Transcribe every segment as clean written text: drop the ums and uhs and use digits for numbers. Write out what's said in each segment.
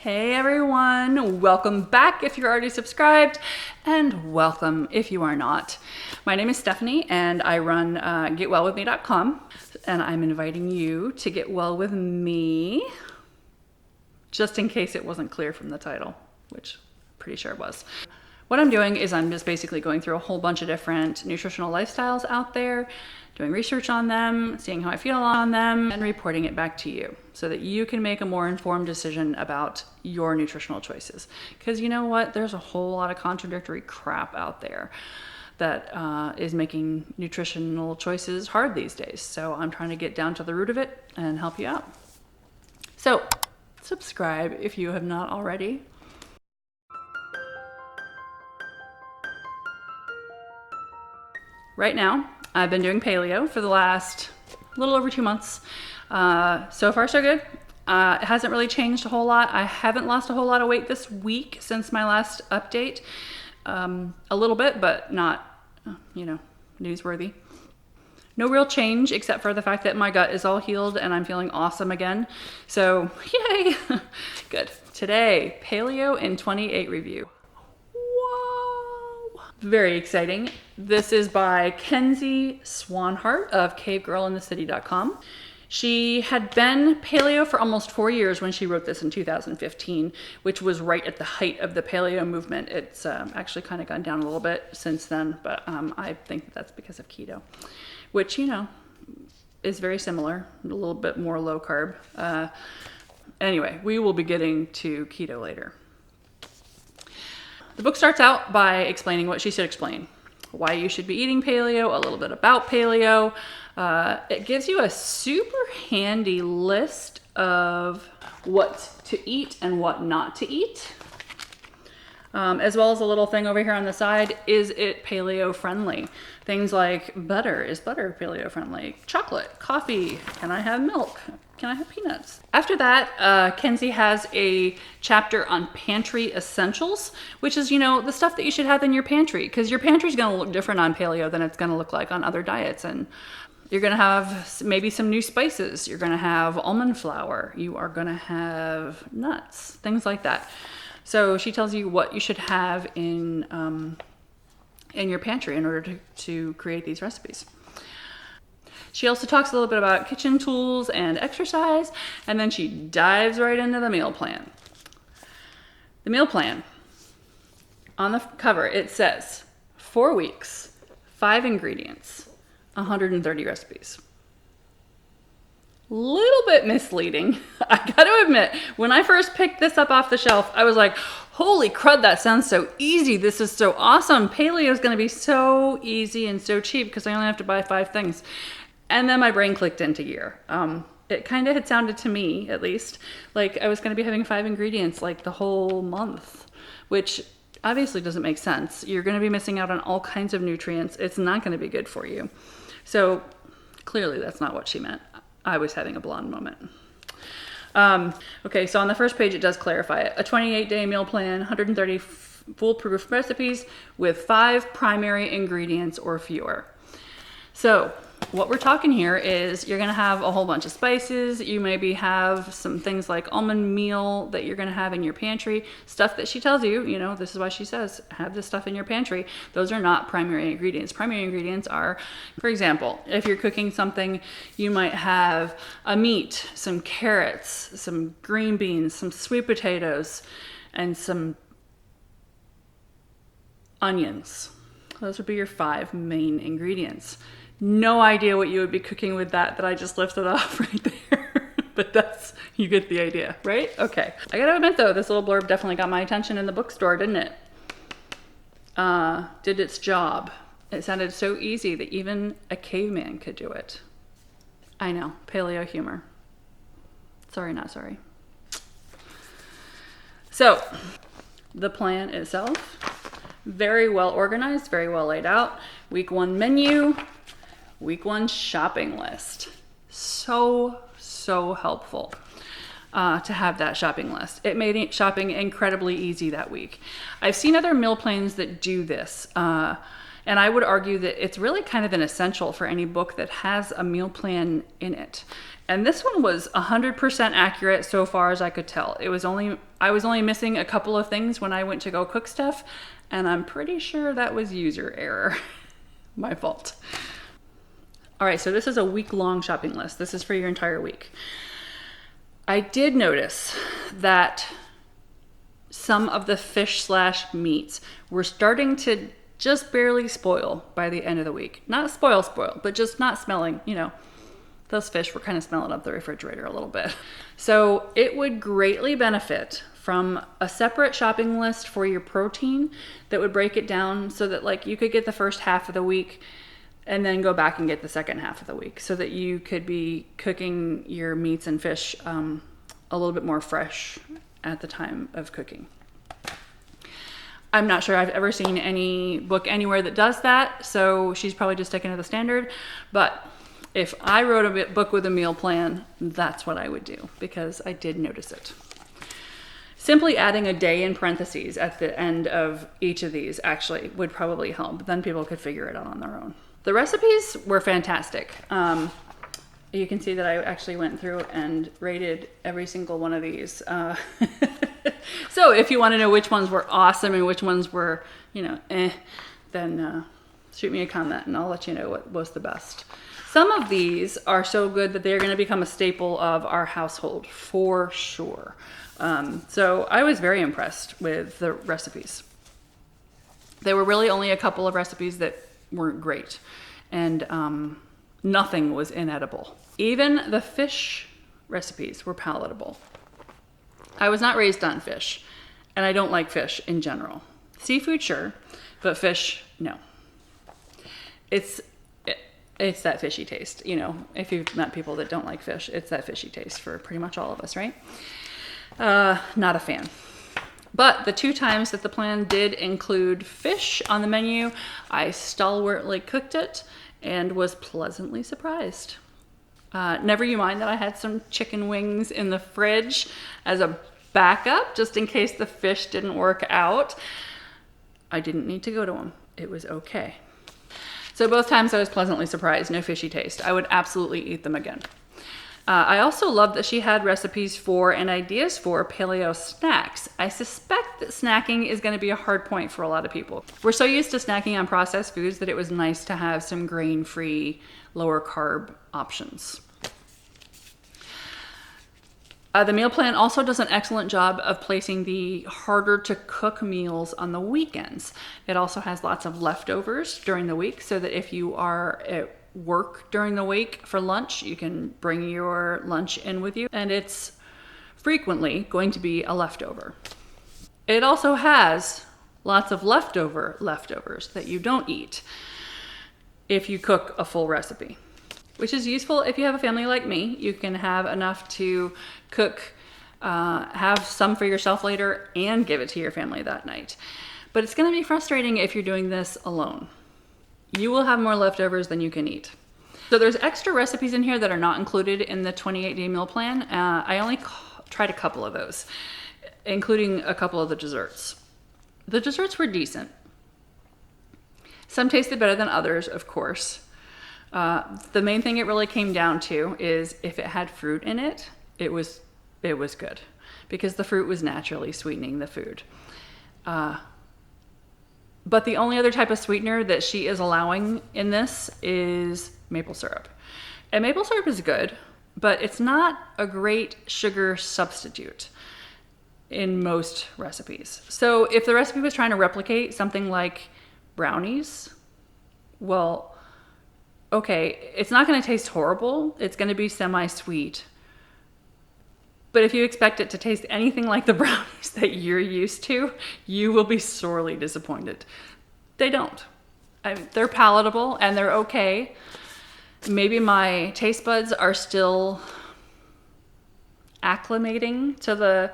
Hey everyone, welcome back if you're already subscribed, and welcome if you are not. My name is Stephanie and I run getwellwithme.com, and I'm inviting you to get well with me, just in case it wasn't clear from the title, which I'm pretty sure it was. What I'm doing is I'm just basically going through a whole bunch of different nutritional lifestyles out there, doing research on them, seeing how I feel on them, and reporting it back to you so that you can make a more informed decision about your nutritional choices. Because you know what? There's a whole lot of contradictory crap out there that is making nutritional choices hard these days. So I'm trying to get down to the root of it and help you out. So subscribe if you have not already. Right now, I've been doing paleo for the last little over 2 months. So far, so good. It hasn't really changed a whole lot. I haven't lost a whole lot of weight this week since my last update. A little bit, but not, newsworthy. No real change except for the fact that my gut is all healed and I'm feeling awesome again. So, yay! Good. Today, Paleo in 28 review. Very exciting. This is by Kenzie Swanhart of cavegirlinthecity.com. She had been paleo for almost 4 years when she wrote this in 2015, which was right at the height of the paleo movement. It's actually kind of gone down a little bit since then, but I think that's because of keto, which, is very similar, a little bit more low carb. Anyway, we will be getting to keto later. The book starts out by explaining what she should explain, why you should be eating paleo, a little bit about paleo. It gives you a super handy list of what to eat and what not to eat, as well as a little thing over here on the side, is it paleo friendly? Things like butter, is butter paleo friendly? Chocolate, coffee, can I have milk? Can I have peanuts? After that, Kenzie has a chapter on Pantry Essentials, which is, the stuff that you should have in your pantry, because your pantry is going to look different on paleo than it's going to look like on other diets. And you're going to have maybe some new spices. You're going to have almond flour. You are going to have nuts, things like that. So she tells you what you should have in your pantry in order to create these recipes. She also talks a little bit about kitchen tools and exercise, and then she dives right into the meal plan. The meal plan, on the cover, it says 4 weeks, 5 ingredients, 130 recipes. Little bit misleading. I gotta admit, when I first picked this up off the shelf, I was like, holy crud, that sounds so easy. This is so awesome. Paleo is gonna be so easy and so cheap because I only have to buy 5 things. And then my brain clicked into gear. It kind of had sounded to me, at least, like I was going to be having 5 ingredients like the whole month, which obviously doesn't make sense. You're going to be missing out on all kinds of nutrients. It's not going to be good for you. So clearly that's not what she meant. I was having a blonde moment. Okay, so on the first page, it does clarify it. A 28-day meal plan, 130 foolproof recipes with 5 primary ingredients or fewer. So what we're talking here is you're going to have a whole bunch of spices. You maybe have some things like almond meal that you're going to have in your pantry. Stuff that she tells you, this is why she says, have this stuff in your pantry. Those are not primary ingredients. Primary ingredients are, for example, if you're cooking something, you might have a meat, some carrots, some green beans, some sweet potatoes, and some onions. Those would be your 5 main ingredients. No idea what you would be cooking with that I just lifted off right there. But you get the idea, right? Okay. I gotta admit though, this little blurb definitely got my attention in the bookstore, didn't it? Did its job. It sounded so easy that even a caveman could do it. I know, paleo humor. Sorry, not sorry. So, the plan itself, very well organized, very well laid out. Week 1 menu. Week 1 shopping list. So helpful to have that shopping list. It made shopping incredibly easy that week. I've seen other meal plans that do this, and I would argue that it's really kind of an essential for any book that has a meal plan in it. And this one was 100% accurate so far as I could tell. I was only missing a couple of things when I went to go cook stuff, and I'm pretty sure that was user error. My fault. All right, so this is a week-long shopping list. This is for your entire week. I did notice that some of the fish/meats were starting to just barely spoil by the end of the week. Not spoil, but just not smelling, those fish were kind of smelling up the refrigerator a little bit. So it would greatly benefit from a separate shopping list for your protein that would break it down so that like you could get the first half of the week and then go back and get the second half of the week so that you could be cooking your meats and fish a little bit more fresh at the time of cooking. I'm not sure I've ever seen any book anywhere that does that, so she's probably just sticking to the standard. But if I wrote a book with a meal plan, that's what I would do because I did notice it. Simply adding a day in parentheses at the end of each of these actually would probably help. Then people could figure it out on their own. The recipes were fantastic. You can see that I actually went through and rated every single one of these. So if you want to know which ones were awesome and which ones were, then shoot me a comment and I'll let you know what was the best. Some of these are so good that they're going to become a staple of our household for sure. So I was very impressed with the recipes. There were really only a couple of recipes that weren't great, and nothing was inedible. Even the fish recipes were palatable. I was not raised on fish, and I don't like fish in general. Seafood, sure, but fish, no. It's that fishy taste, if you've met people that don't like fish, it's that fishy taste for pretty much all of us, right? Not a fan. But the 2 times that the plan did include fish on the menu, I stalwartly cooked it and was pleasantly surprised. Never you mind that I had some chicken wings in the fridge as a backup, just in case the fish didn't work out. I didn't need to go to them. It was okay. So both times I was pleasantly surprised, no fishy taste. I would absolutely eat them again. I also love that she had recipes for and ideas for paleo snacks. I suspect that snacking is going to be a hard point for a lot of people. We're so used to snacking on processed foods that it was nice to have some grain-free, lower carb options. The meal plan also does an excellent job of placing the harder to cook meals on the weekends. It also has lots of leftovers during the week so that if you are at work during the week for lunch, you can bring your lunch in with you, and it's frequently going to be a leftover. It also has lots of leftovers that you don't eat if you cook a full recipe, which is useful if you have a family like me. You can have enough to cook, have some for yourself later, and give it to your family that night. But it's going to be frustrating if you're doing this alone. You will have more leftovers than you can eat. So there's extra recipes in here that are not included in the 28-day meal plan. I only tried a couple of those, including a couple of the desserts. The desserts were decent. Some tasted better than others, of course. The main thing it really came down to is if it had fruit in it, it was good because the fruit was naturally sweetening the food. But the only other type of sweetener that she is allowing in this is maple syrup. And maple syrup is good, but it's not a great sugar substitute in most recipes. So if the recipe was trying to replicate something like brownies, well, okay, it's not going to taste horrible. It's going to be semi-sweet. But if you expect it to taste anything like the brownies that you're used to, you will be sorely disappointed. They don't. They're palatable and they're okay. Maybe my taste buds are still acclimating to the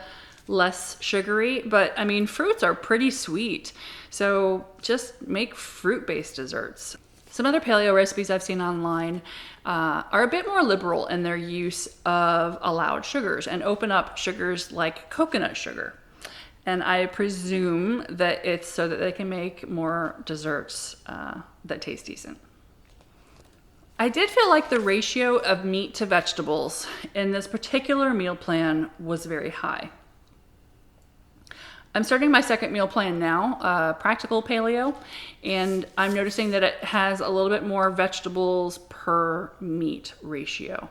less sugary, but fruits are pretty sweet. So just make fruit-based desserts. Some other paleo recipes I've seen online are a bit more liberal in their use of allowed sugars and open up sugars like coconut sugar. And I presume that it's so that they can make more desserts that taste decent. I did feel like the ratio of meat to vegetables in this particular meal plan was very high. I'm starting my second meal plan now, Practical Paleo, and I'm noticing that it has a little bit more vegetables per meat ratio,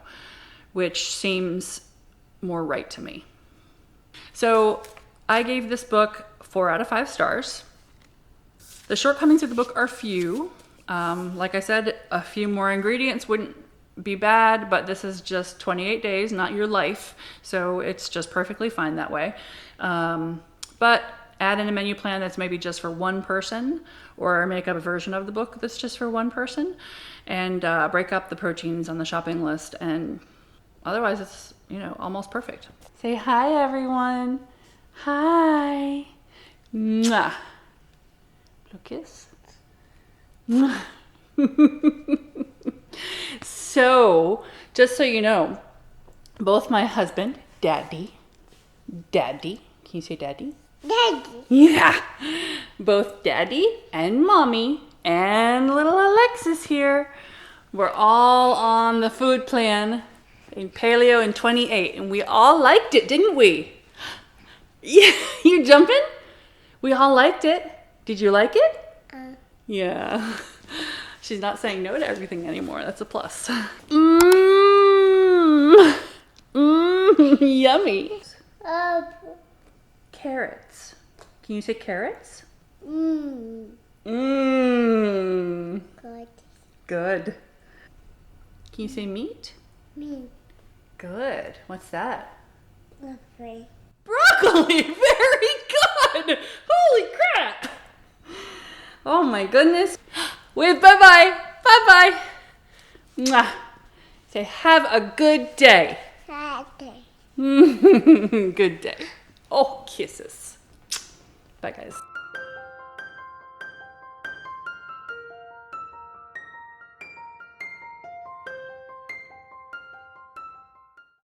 which seems more right to me. So I gave this book 4 out of 5 stars. The shortcomings of the book are few. Like I said, a few more ingredients wouldn't be bad, but this is just 28 days, not your life. So it's just perfectly fine that way. But add in a menu plan that's maybe just for one person, or make up a version of the book that's just for one person, and break up the proteins on the shopping list. And otherwise it's, almost perfect. Say hi, everyone. Hi. Mwah. Little kiss. So, just so you know, both my husband, Daddy, can you say Daddy? Daddy. Yeah, both Daddy and Mommy and little Alexis here, we're all on the food plan in Paleo in 28, and we all liked it, didn't we? Yeah, you jumping? We all liked it. Did you like it? Yeah. She's not saying no to everything anymore. That's a plus. Yummy. Carrots. Can you say carrots? Good. Good. Can you say meat? Me. Good. What's that? Lovely. Broccoli. Very good. Holy crap. Oh my goodness. Wave bye-bye. Bye-bye. Mwah. Say have a good day. Daddy. Good day. Oh, kisses. Bye, guys.